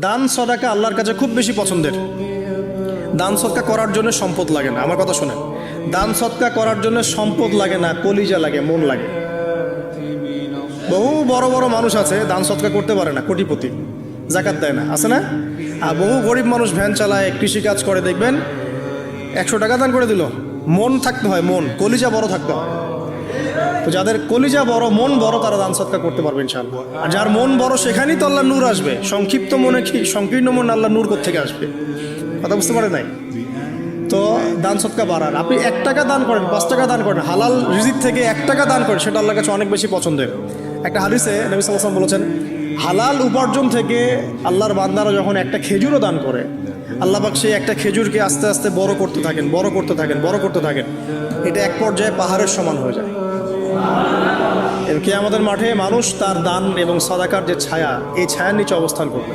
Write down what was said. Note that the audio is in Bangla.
দান সদাকা আল্লাহর কাছে খুব বেশি পছন্দের। দান সদকা করার জন্য সম্পদ লাগে না, আমার কথা শোনেন। দান সদকা করার জন্য সম্পদ লাগে না, কলিজা লাগে, মন লাগে। বহু বড় বড় মানুষ আছে দান সদকা করতে পারে না, কোটিপতি, জাকাত দেয় না, আছে না? আর বহু গরিব মানুষ ভ্যান চালায়, কৃষিকাজ করে, দেখবেন 100 টাকা দান করে দিল। মন থাকতে হয়, মন, কলিজা বড় থাকতে হয়। তো যাদের কলিজা বড়, মন বড়, তারা দান সদকা করতে পারবে ইনশাআল্লাহ। আর যার মন বড় সেখানেই তো আল্লাহ নূর আসবে। সংক্ষিপ্ত মনে কি, সংকীর্ণ মন আল্লাহ নূর কোত্থেকে আসবে? কথা বুঝতে পারে নাই? তো দান সদকা বাড়ান। আপনি 1 টাকা দান করেন, 5 টাকা দান করেন, হালাল রিজিক থেকে 1 টাকা দান করেন, সেটা আল্লাহর কাছে অনেক বেশি পছন্দের। একটা হাদিসে নবী সাল্লাল্লাহু আলাইহি ওয়াসাল্লাম বলেছেন, হালাল উপার্জন থেকে আল্লাহর বান্দারা যখন একটা খেজুরও দান করে, আল্লাহ পাক সেই একটা খেজুরকে আস্তে আস্তে বড় করতে থাকেন, বড় করতে থাকেন, বড় করতে থাকেন। এটা এক পর্যায়ে পাহাড়ের সমান হয়ে যায়। কিয়ামতের মাঠে মানুষ তার দান এবং সাদাকার যে ছায়া, এই ছায়ার নিচে অবস্থান করবে।